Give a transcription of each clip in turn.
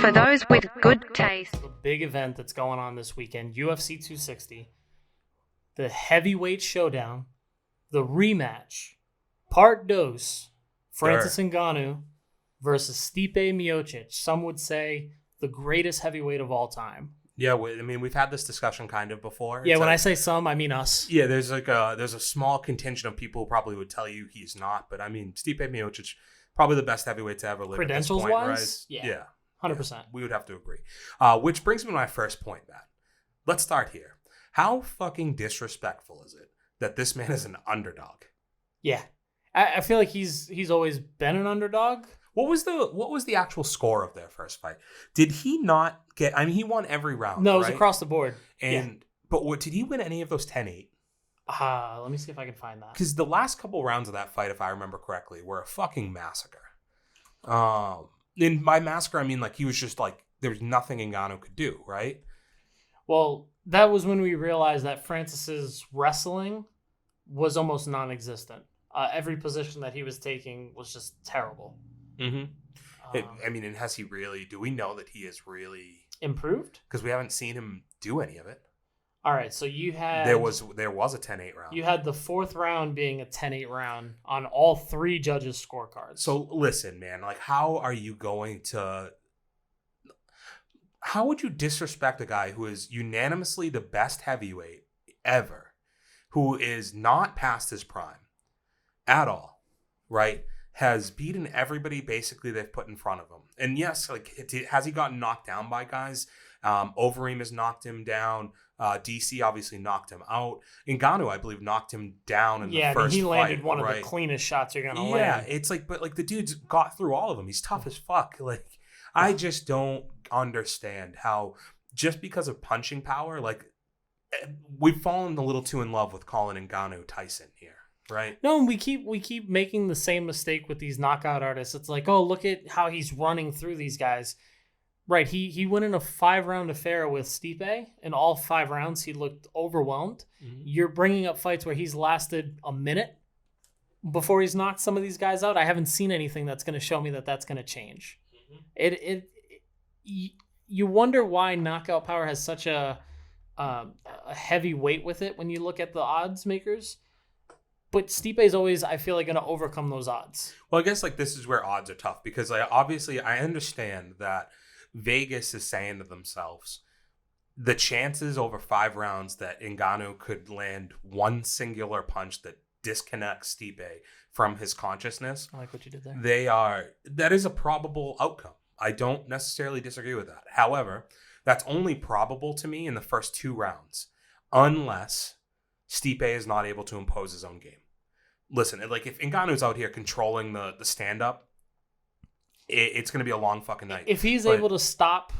For those with good taste. The big event that's going on this weekend, UFC 260, the heavyweight showdown, the rematch, part dos, Francis Ngannou versus Stipe Miocic. Some would say the greatest heavyweight of all time. Yeah, I mean, we've had this discussion kind of before. Yeah, when I say some, I mean us. Yeah, there's a small contingent of people who probably would tell you he's not, but I mean, Stipe Miocic, probably the best heavyweight to ever live. Credentials at this point, wise, right? yeah, 100%. Yeah, we would have to agree. Which brings me to my first point, Matt. Let's start here. How fucking disrespectful is it that this man is an underdog? Yeah, I feel like he's always been an underdog. What was the actual score of their first fight? Did he not get? I mean, he won every round. No, it was right? across the board. But did he win any of those 10-8? Let me see if I can find that. Because the last couple rounds of that fight, if I remember correctly, were a fucking massacre. And by massacre, I mean like he was just like there was nothing Ngannou could do, right? Well, that was when we realized that Francis's wrestling was almost non-existent. Every position that he was taking was just terrible. Mm-hmm. I mean, and has he really? Do we know that he is really improved? Because we haven't seen him do any of it. All right, so you had there was a 10-8 round. You had the fourth round being a 10-8 round on all three judges' scorecards. So listen, man, like how would you disrespect a guy who is unanimously the best heavyweight ever, who is not past his prime at all, right? Has beaten everybody basically they've put in front of him. And yes, like has he gotten knocked down by guys? Overeem has knocked him down. DC obviously knocked him out. Ngannou, I believe, knocked him down in the first fight. Yeah, he landed one of the cleanest shots you're gonna land. Yeah, it's like, but like the dude's got through all of them. He's tough as fuck. Like, I just don't understand how just because of punching power, like we've fallen a little too in love with calling Ngannou Tyson here. Right. No, and we keep making the same mistake with these knockout artists. It's like, oh, look at how he's running through these guys. Right. He went in a 5-round affair with Stipe. In all 5 rounds, he looked overwhelmed. Mm-hmm. You're bringing up fights where he's lasted a minute before he's knocked some of these guys out. I haven't seen anything that's going to show me that that's going to change. Mm-hmm. You wonder why knockout power has such a heavy weight with it when you look at the odds makers. But Stipe's always, I feel like, going to overcome those odds. Well, I guess like this is where odds are tough because obviously I understand that Vegas is saying to themselves, the chances over 5 rounds that Ngannou could land one singular punch that disconnects Stipe from his consciousness. I like what you did there. That is a probable outcome. I don't necessarily disagree with that. However, that's only probable to me in the first 2 rounds, unless Stipe is not able to impose his own game. Listen, like if Ngannou's out here controlling the stand-up, it's going to be a long fucking night. If he's able to stop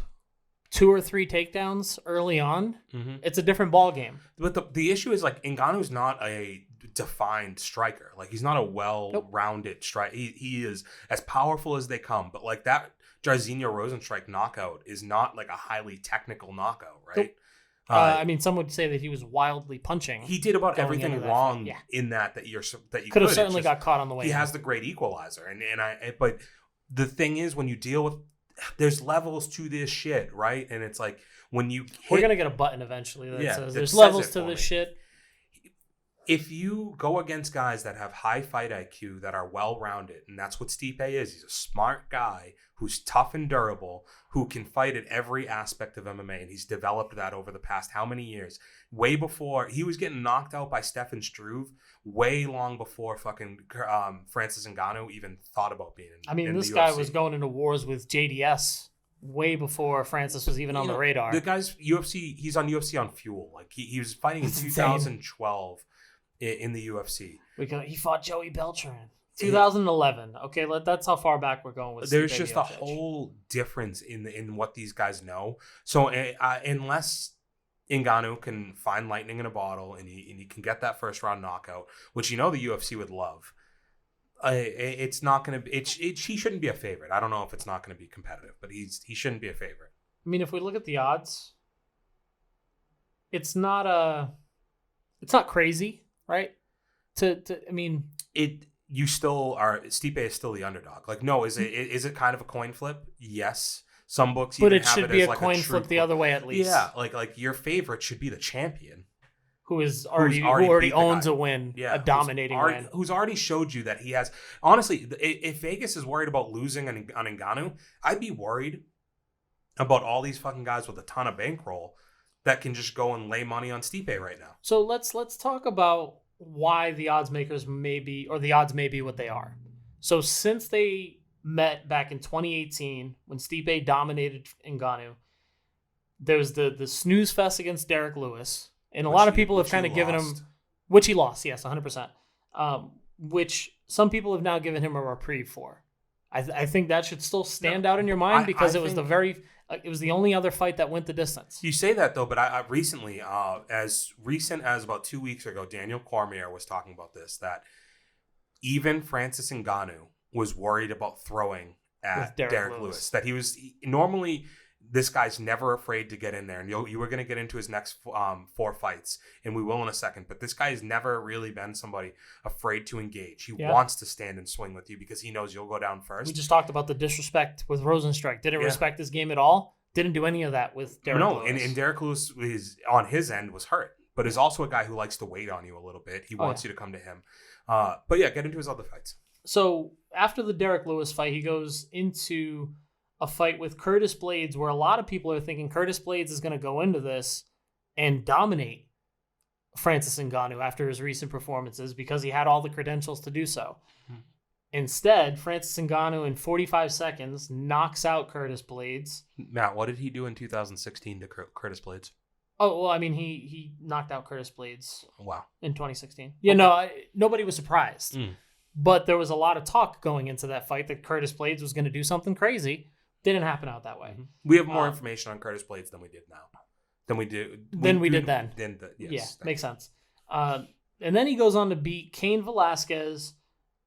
2 or 3 takedowns early on, it's a different ball game. But the issue is like Ngannou's not a defined striker. Like he's not a well-rounded striker. He is as powerful as they come. But like that Jairzinho Rosenstrike knockout is not like a highly technical knockout, right? Nope. I mean, some would say that he was wildly punching. He did about everything wrong in that you could have certainly got caught on the way. He has the great equalizer, but the thing is, when you deal with, there's levels to this shit, right? And it's like when we're gonna get a button eventually that says there's levels to this shit. If you go against guys that have high fight IQ, that are well-rounded, and that's what Stipe is, he's a smart guy who's tough and durable, who can fight at every aspect of MMA, and he's developed that over the past how many years? Way before, he was getting knocked out by Stefan Struve, way long before fucking Francis Ngannou even thought about being in this the guy UFC. Was going into wars with JDS way before Francis was even on the radar. The guy's UFC, he's on UFC on Fuel. Like he was fighting in 2012 in the UFC. He fought Joey Beltran. 2011. Okay, that's how far back we're going with. There's just a whole difference in what these guys know. So unless Ngannou can find lightning in a bottle and he can get that first round knockout, which the UFC would love, it's not going to. He shouldn't be a favorite. I don't know if it's not going to be competitive, but he shouldn't be a favorite. I mean, if we look at the odds, it's not crazy, right? You still are. Stipe is still the underdog. Like, no, is it kind of a coin flip? Yes. Some books But even it have should it be as a like coin true flip the other way at least. Yeah, like your favorite should be the champion. Who Who's already beat the owns guy. a win, Yeah, a dominating win. Who's already showed you that he has. Honestly, if Vegas is worried about losing on Ngannou, I'd be worried about all these fucking guys with a ton of bankroll that can just go and lay money on Stipe right now. So let's talk about why the odds makers may be, or the odds may be what they are. So since they met back in 2018 when Stipe dominated Ngannou, there's the snooze fest against Derek Lewis, and a lot of people have kind of given him, which he lost, yes, 100%. Which some people have now given him a reprieve for. I think that should still stand out in your mind because it was the only other fight that went the distance. You say that though, but I recently, as recent as about 2 weeks ago, Daniel Cormier was talking about this, that even Francis Ngannou was worried about throwing at Derek Lewis. That normally this guy's never afraid to get in there, and you were going to get into his next 4 fights, and we will in a second. But this guy's never really been somebody afraid to engage. He wants to stand and swing with you because he knows you'll go down first. We just talked about the disrespect with Rosenstrike. Didn't respect his game at all. Didn't do any of that with Derek Lewis. And Derek Lewis on his end was hurt, but is also a guy who likes to wait on you a little bit. He wants you to come to him. But yeah, get into his other fights. So after the Derek Lewis fight, he goes into a fight with Curtis Blades, where a lot of people are thinking Curtis Blades is going to go into this and dominate Francis Ngannou after his recent performances because he had all the credentials to do so. Mm-hmm. Instead, Francis Ngannou in 45 seconds knocks out Curtis Blades. Matt, what did he do in 2016 to Curtis Blades? Oh, well, I mean, he knocked out Curtis Blades. Wow. In 2016. Yeah, no, nobody was surprised. But there was a lot of talk going into that fight that Curtis Blades was going to do something crazy. Didn't happen out that way. We have more information on Curtis Blades than we did now. We did then. Yeah, makes sense. And then he goes on to beat Cain Velasquez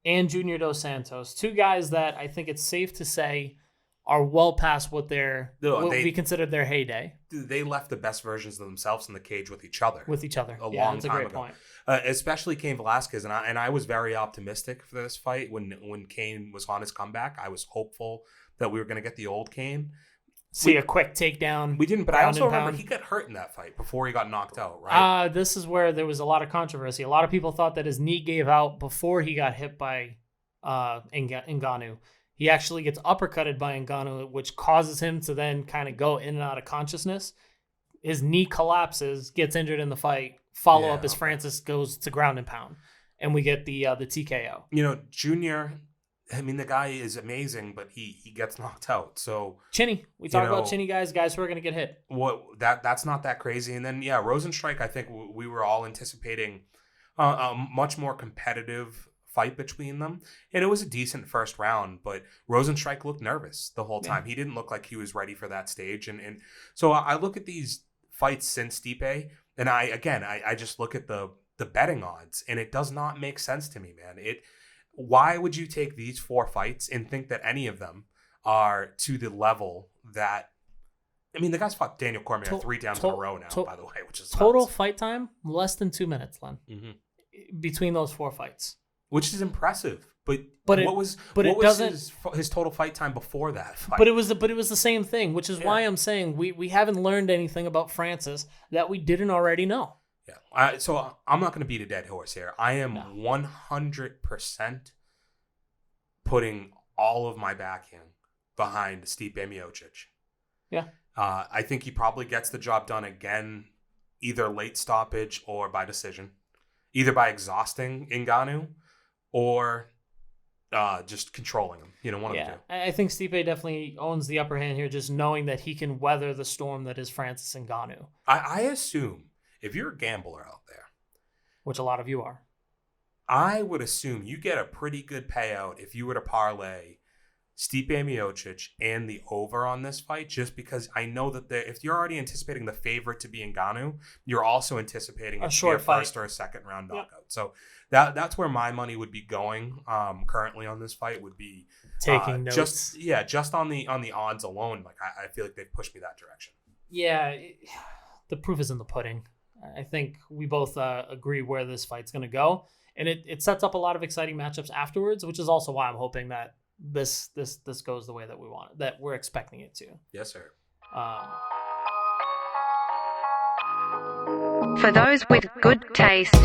and Junior Dos Santos, 2 guys that I think it's safe to say are well past what we considered their heyday. They left the best versions of themselves in the cage with each other. A long time a great ago. Point. Especially Cain Velasquez, and I was very optimistic for this fight when Cain was on his comeback. I was hopeful that we were going to get the old Cain. See a quick takedown. We didn't, but I also remember he got hurt in that fight before he got knocked out, right? This is where there was a lot of controversy. A lot of people thought that his knee gave out before he got hit by Ngannou. He actually gets uppercutted by Ngannou, which causes him to then kind of go in and out of consciousness. His knee collapses, gets injured in the fight. Follow-up as Francis goes to ground and pound. And we get the TKO. Junior, I mean, the guy is amazing, but he gets knocked out. So Chinny. We talk about Chinny guys who are going to get hit. That's not that crazy. And then, Rosenstrike, I think we were all anticipating a much more competitive fight between them, and it was a decent first round, but Rosenstrike looked nervous the whole time. He didn't look like he was ready for that stage, and so I look at these fights since Stipe, and I just look at the betting odds, and it does not make sense to me, man. Why would you take these 4 fights and think that any of them are to the level that, I mean, the guy's fought Daniel Cormier 3 times in a row now, by the way, which is total nuts. Fight time less than 2 minutes, Len, between those 4 fights. Which is impressive, but what was his total fight time before that fight? But it was the same thing, which is why I'm saying we haven't learned anything about Francis that we didn't already know. Yeah, so I'm not going to beat a dead horse here. I am 100% putting all of my backing behind Stipe Miocic. Yeah, I think he probably gets the job done again, either late stoppage or by decision, either by exhausting Ngannou or just controlling him. One of the two. I think Stipe definitely owns the upper hand here, just knowing that he can weather the storm that is Francis Ngannou. I assume, if you're a gambler out there, which a lot of you are, I would assume you get a pretty good payout if you were to parlay Stipe Miocic and the over on this fight, just because I know that if you're already anticipating the favorite to be Ngannou, you're also anticipating a short first or a second round knockout. Yep. So that's where my money would be going currently on this fight, would be taking notes. Just on the odds alone. Like I feel like they've pushed me that direction. Yeah, the proof is in the pudding. I think we both agree where this fight's going to go, and it sets up a lot of exciting matchups afterwards, which is also why I'm hoping that this goes the way that we want it, that we're expecting it to. Yes, sir. For those with good taste.